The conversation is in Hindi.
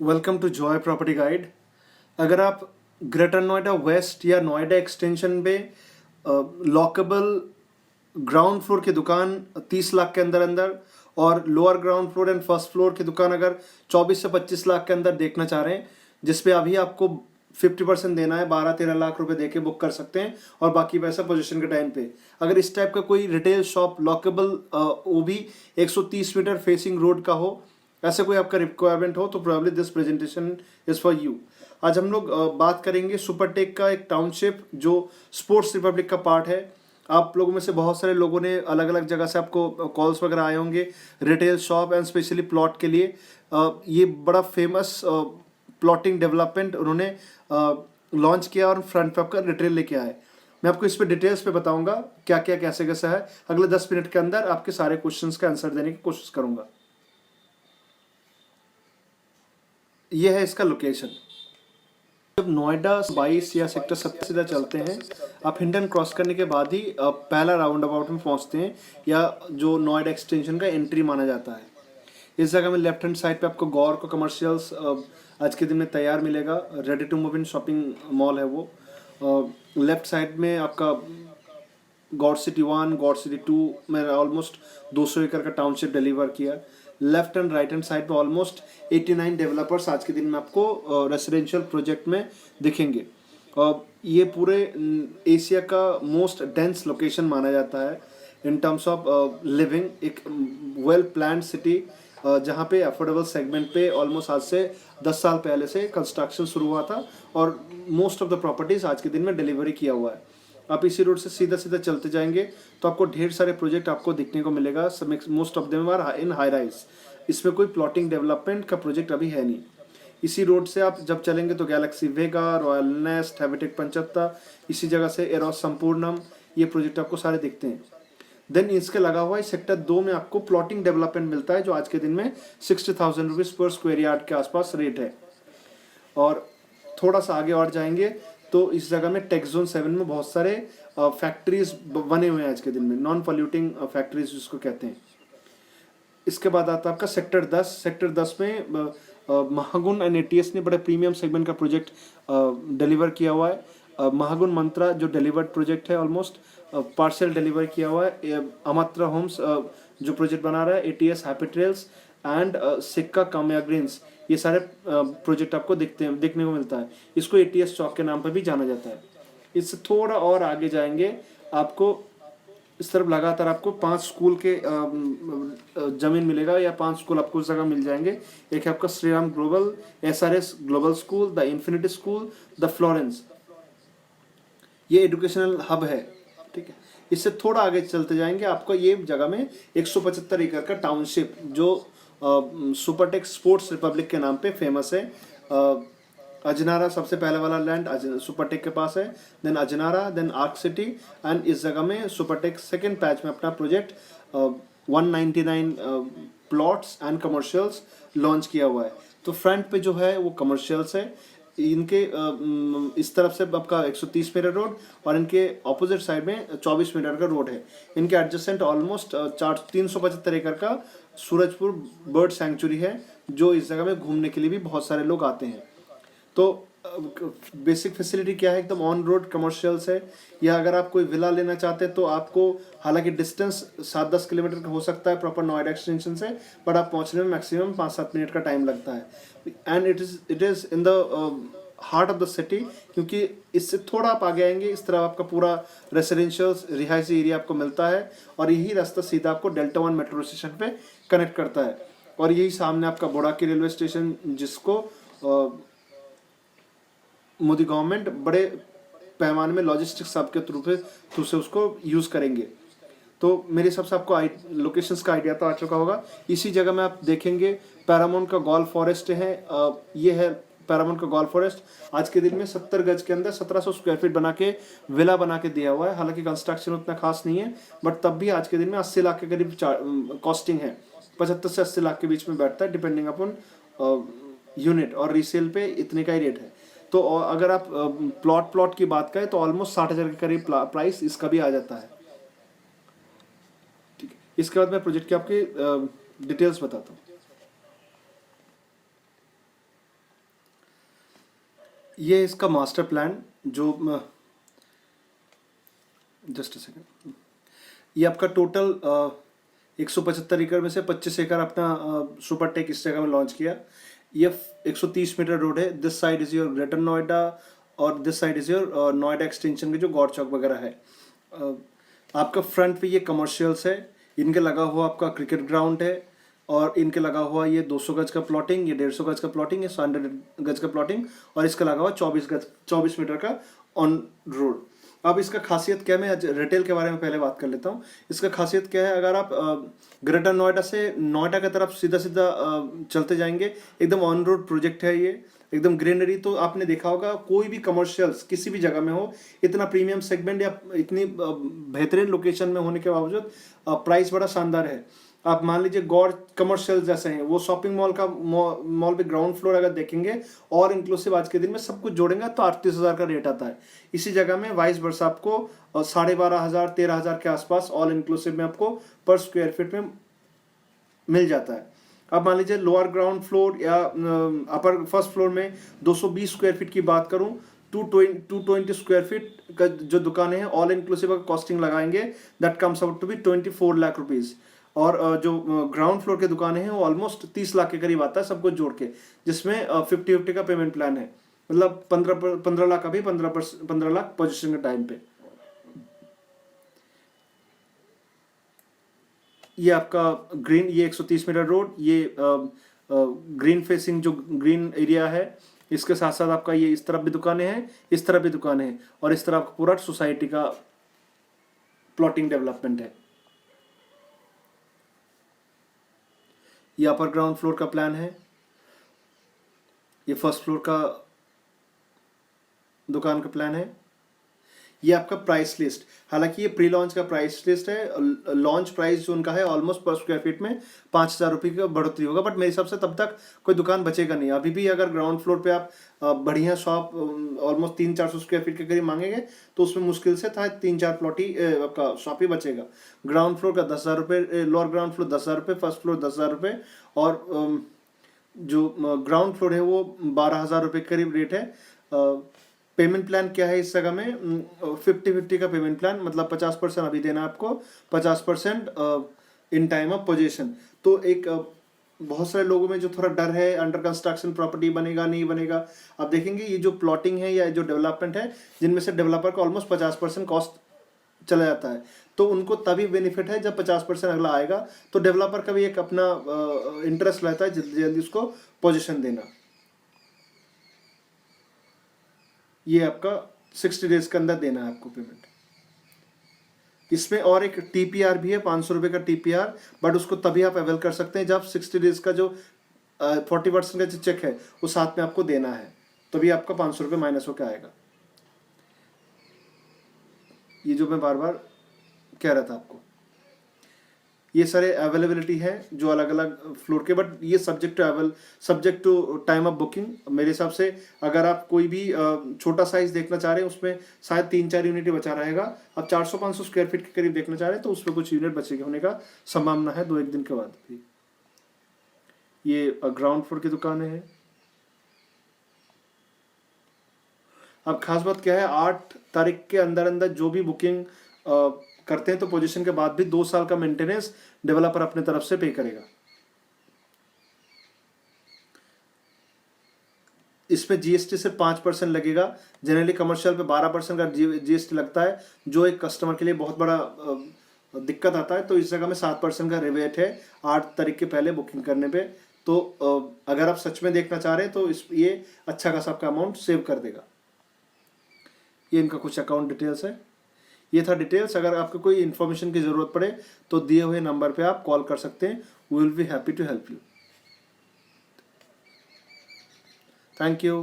Welcome to joy property guide. अगर आप ग्रेटर नोएडा वेस्ट या नोएडा एक्सटेंशन पे लॉकेबल ग्राउंड फ्लोर की दुकान 30 लाख के अंदर अंदर और lower ground floor and first floor की दुकान अगर 24 से 25 लाख के अंदर देखना चाह रहे हैं, जिसपे अभी आपको 50% देना है, 12-13 लाख रुपए देके बुक कर सकते हैं और बाकी पैसा पोजीशन के टाइम पे। अगर इस टाइप का कोई रिटेल शॉप लॉकेबल वो भी 130 मीटर फेसिंग रोड का हो, ऐसे कोई आपका रिक्वायरमेंट हो, तो probably this presentation is for you. आज हम लोग बात करेंगे सुपरटेक का एक टाउनशिप जो स्पोर्ट्स रिपब्लिक का पार्ट है। आप लोगों में से बहुत सारे लोगों ने अलग अलग जगह से आपको कॉल्स वगैरह आए होंगे retail shop and specially plot के लिए। ये बड़ा फेमस प्लॉटिंग डेवलपमेंट उन्होंने लॉन्च किया और फ्रंट पे आपका रिटेल लेके आए। मैं आपको इस पे डिटेल्स पे बताऊंगा क्या क्या कैसे कैसे है। अगले 10 मिनट के अंदर आपके सारे क्वेश्चंस का आंसर देने की कोशिश करूंगा। ये है इसका लोकेशन। जब नोएडा 22 या सेक्टर 70 सीधा चलते हैं, आप हिंडन क्रॉस करने के बाद ही पहला राउंड अबाउट में पहुंचते हैं, या जो नोएडा एक्सटेंशन का एंट्री माना जाता है। इस जगह में लेफ्ट हैंड साइड पे आपको गौर को कमर्शियल्स आज के दिन में तैयार मिलेगा। Ready to move in shopping mall है वो। लेफ्ट साइड में आपका गॉड सिटी 1, गॉड सिटी 2 में ऑलमोस्ट 200 एकड़ का टाउनशिप डिलीवर किया। Left and right hand side पे ऑलमोस्ट 89 डेवलपर्स आज के दिन में आपको रेसिडेंशियल प्रोजेक्ट में दिखेंगे। ये पूरे एशिया का मोस्ट डेंस लोकेशन माना जाता है इन टर्म्स ऑफ लिविंग। एक वेल प्लान्ड सिटी जहाँ पे अफोर्डेबल सेगमेंट पे ऑलमोस्ट आज से 10 साल पहले से कंस्ट्रक्शन शुरू हुआ था और मोस्ट ऑफ द प्रॉपर्टीज आज के दिन में डिलीवरी किया हुआ है। आप इसी रोड से सीधा सीधा चलते जाएंगे तो आपको ढेर सारे प्रोजेक्ट आपको दिखने को मिलेगा। Most of them are in high rise. इसमें कोई प्लॉटिंग डेवलपमेंट का प्रोजेक्ट अभी है नहीं। इसी रोड से आप जब चलेंगे तो गैलेक्सी वेगा, रॉयल नेस्ट, हैबिटेक 75, इसी जगह से एरोस संपूर्णम, ये प्रोजेक्ट आपको सारे दिखते हैं। देन इसके लगा हुआ है सेक्टर 2 में आपको प्लॉटिंग डेवलपमेंट मिलता है, जो आज के दिन में 60,000 रुपीज पर स्क्वायर यार्ड के आसपास रेट है। और थोड़ा सा आगे और जाएंगे तो इस जगह में टेक जोन 7 में बहुत सारे फैक्ट्रीज बने हुए हैं आज के दिन में, नॉन पॉल्यूटिंग फैक्ट्रीज जिसको कहते हैं। इसके बाद आता है आपका सेक्टर 10। सेक्टर 10 में महागुन एंड एटीएस ने बड़े प्रीमियम सेगमेंट का प्रोजेक्ट डिलीवर किया हुआ है। महागुन मंत्रा जो डिलीवर्ड प्रोजेक्ट है, ऑलमोस्ट पार्शियल डिलीवर किया हुआ है। अमात्रा होम्स जो प्रोजेक्ट बना रहा है, एटीएस, हैप्पी ट्रेल्स एंड सिक्का काम्या ग्रीन्स, ये सारे प्रोजेक्ट आपको देखने को मिलता है। इसको एटीएस चौक के नाम पर भी जाना जाता है। इससे थोड़ा और आगे जाएंगे, आपको इस तरफ लगातार आपको 5 स्कूल के जमीन मिलेगा, या 5 स्कूल आपको उस जगह मिल जाएंगे। एक है आपका Shri Ram global, SRS global school, the infinity school, the Florence, ये एजुकेशनल हब है। ठीक है, इससे थोड़ा आगे चलते जाएंगे, आपको ये जगह में 175 एकड़ का टाउनशिप जो सुपरटेक स्पोर्ट्स रिपब्लिक के नाम पे फेमस है। अजनारा सबसे पहले वाला लैंड सुपरटेक के पास है, then Ajnara, then Arc City, and इस जगह में सुपरटेक सेकेंड पैच में अपना project 199 plots and commercials launch किया हुआ है। तो फ्रंट पे जो है वो कमर्शियल्स है, इनके इस तरफ से आपका 130 मीटर रोड और इनके ऑपोजिट साइड में 24 मीटर का रोड है। इनके एडजेसेंट ऑलमोस्ट 375 एकड़ का सूरजपुर बर्ड सेंचुरी है, जो इस जगह में घूमने के लिए भी बहुत सारे लोग आते हैं। तो बेसिक फैसिलिटी क्या है, एकदम ऑन रोड कमर्शियल्स है। या अगर आप कोई विला लेना चाहते हैं तो आपको, हालांकि डिस्टेंस 7-10 किलोमीटर का हो सकता है प्रॉपर नोएडा एक्सटेंशन से, बट आप पहुंचने में मैक्सिमम 5-7 मिनट का टाइम लगता है। And it is in the heart of the city, क्योंकि इससे थोड़ा आप आगे आएंगे, इस तरह आपका पूरा रेसिडेंशियल रिहायशी एरिया आपको मिलता है और यही रास्ता सीधा आपको डेल्टा 1 मेट्रो स्टेशन पे कनेक्ट करता है। और यही सामने आपका बोड़ाकी रेलवे स्टेशन, जिसको मोदी गवर्नमेंट बड़े पैमाने में लॉजिस्टिक्स हब के थ्रू से उसको यूज़ करेंगे। तो मेरे हिसाब से आपको लोकेशंस का आइडिया तो आ चुका होगा। इसी जगह में आप देखेंगे पैरामाउंट का गोल्फ फॉरेस्ट है। ये है पैरामाउंट का गोल्फ फॉरेस्ट। आज के दिन में 70 गज के अंदर 1700 स्क्वायर फीट बना के विला बना के दिया हुआ है। हालांकि कंस्ट्रक्शन उतना खास नहीं है, बट तब भी आज के दिन में 80 लाख के करीब कॉस्टिंग है। 75 से 80 लाख के बीच में बैठता है, डिपेंडिंग अपॉन यूनिट, और रीसेल पे इतने का ही रेट है। तो अगर आप प्लॉट की बात करें तो ऑलमोस्ट 60,000 के करीब प्राइस इसका भी आ जाता है। ठीक है, इसके बाद मैं प्रोजेक्ट की आपकी डिटेल्स बताता हूँ। ये इसका मास्टर प्लान जो जस्ट अ सेकेंड, ये आपका टोटल 175 एकड़ में से 25 एकड़ अपना सुपर टेक इस जगह में लॉन्च किया। ये 130 मीटर रोड है। This side is your greater Noida और this side is your Noida extension के जो गौर चौक वगैरह है। आपका फ्रंट पे ये कमर्शियल्स है, इनके लगा हुआ आपका क्रिकेट ग्राउंड है, और इनके लगा हुआ ये 200 गज का प्लॉटिंग, ये 150 गज का प्लॉटिंग, ये 100 गज का प्लॉटिंग, और इसका लगा हुआ 24 मीटर का ऑन रोड। अब इसका खासियत क्या है, मैं आज रिटेल के बारे में पहले बात कर लेता हूँ। इसका खासियत क्या है, अगर आप ग्रेटर नोएडा से नोएडा की तरफ सीधा सीधा चलते जाएंगे, एकदम ऑन रोड प्रोजेक्ट है ये, एकदम ग्रीनरी। तो आपने देखा होगा कोई भी कमर्शियल्स किसी भी जगह में हो, इतना प्रीमियम सेगमेंट या इतनी बेहतरीन लोकेशन में होने के बावजूद प्राइस बड़ा शानदार है। आप मान लीजिए गौर कमर्शियल जैसे हैं, वो शॉपिंग मॉल का मॉल पे ग्राउंड फ्लोर अगर देखेंगे और इंक्लूसिव आज के दिन में सब कुछ जोड़ेंगे तो 38,000 का रेट आता है। इसी जगह में वाइस वर्सा आपको 12,500 13,000 के आसपास ऑल इंक्लूसिव में आपको पर स्क्वायर फीट में मिल जाता है। अब मान लीजिए लोअर ग्राउंड फ्लोर या अपर फर्स्ट फ्लोर में 220 स्क्वायर फीट की बात करूं, 220 स्क्वायर फीट का जो दुकानें हैं ऑल इंक्लूसिव अगर कॉस्टिंग लगाएंगे that comes out to be 24 lakh rupees. और जो ग्राउंड फ्लोर के दुकानें हैं वो ऑलमोस्ट 30 लाख के करीब आता है सब कुछ जोड़ के, जिसमें 50-50 का पेमेंट प्लान है। मतलब 15 लाख अभी, 15 लाख पोजीशन के टाइम पे। ये आपका ग्रीन, ये 130 मीटर रोड, ये ग्रीन फेसिंग जो ग्रीन एरिया है, इसके साथ साथ आपका ये इस तरफ भी दुकानें हैं, इस तरफ भी दुकानें हैं, और इस तरफ पूरा सोसाइटी का प्लॉटिंग डेवलपमेंट है। ये अपर ग्राउंड फ्लोर का प्लान है, ये फर्स्ट फ्लोर का दुकान का प्लान है। ये आपका प्राइस लिस्ट, हालांकि ये प्री लॉन्च का प्राइस लिस्ट है। लॉन्च प्राइस जो उनका है ऑलमोस्ट पर स्क्वायर फीट में 5,000 रुपये की बढ़ोतरी होगा, बट मेरे हिसाब से तब तक कोई दुकान बचेगा नहीं। अभी भी अगर ग्राउंड फ्लोर पे आप बढ़िया शॉप ऑलमोस्ट 300-400 स्क्वायर फीट के करीब मांगेंगे तो उसमें मुश्किल से था 3-4 प्लॉट ही आपका शॉप ही बचेगा। ग्राउंड फ्लोर का 10,000 रुपये, लोअर ग्राउंड फ्लोर 10,000 रुपये, फर्स्ट फ्लोर 10,000 रुपये, और जो ग्राउंड फ्लोर है वो 12,000 रुपये के करीब रेट है। पेमेंट प्लान क्या है इस जगह में, 50-50 का पेमेंट प्लान, मतलब 50% अभी देना आपको, 50% इन टाइम ऑफ पोजीशन। तो एक बहुत सारे लोगों में जो थोड़ा डर है अंडर कंस्ट्रक्शन प्रॉपर्टी बनेगा नहीं बनेगा, आप देखेंगे ये जो प्लॉटिंग है या जो डेवलपमेंट है, जिनमें से डेवलपर का ऑलमोस्ट 50% कॉस्ट चला जाता है, तो उनको तभी बेनिफिट है जब 50% अगला आएगा। तो डेवलपर का भी एक अपना इंटरेस्ट रहता है जल्दी जल्दी उसको पोजीशन देना। ये आपका 60 डेज के अंदर देना है आपको पेमेंट। इसमें और एक टीपीआर भी है, 500 रुपये का टीपीआर, बट उसको तभी आप अवेल कर सकते हैं जब 60 डेज का जो 40% का जो चेक है वो साथ में आपको देना है, तभी आपका 500 रुपये माइनस होकर आएगा। ये जो मैं बार बार कह रहा था आपको, ये सारे अवेलेबिलिटी है जो अलग अलग फ्लोर के, बट ये subject to time of booking. मेरे हिसाब से अगर आप कोई भी छोटा साइज देखना चाह रहे हैं उसमें शायद 3-4 यूनिट बचा रहेगा। अब 400-500 स्क्वायर फीट के करीब देखना चाह रहे हैं तो उसमें कुछ यूनिट बचेगी होने का संभावना है 2-1 दिन के बाद भी। ये ग्राउंड फ्लोर की दुकानें हैं। अब खास बात क्या है, 8 तारीख के अंदर अंदर जो भी बुकिंग करते हैं तो पोजीशन के बाद भी 2 साल का मेंटेनेंस डेवलपर अपने तरफ से पे करेगा। इसमें जीएसटी से 5% लगेगा। जनरली कमर्शियल पे 12% का जीएसटी लगता है, जो एक कस्टमर के लिए बहुत बड़ा दिक्कत आता है। तो इस जगह में 7% का रिबेट है 8 तारीख के पहले बुकिंग करने पे। तो अगर आप सच में देखना चाह रहे हैं तो ये अच्छा खासा आपका अमाउंट सेव कर देगा। ये इनका कुछ अकाउंट डिटेल्स है। ये था डिटेल्स। अगर आपको कोई इन्फॉर्मेशन की ज़रूरत पड़े तो दिए हुए नंबर पे आप कॉल कर सकते हैं। We will be happy to help you. Thank you.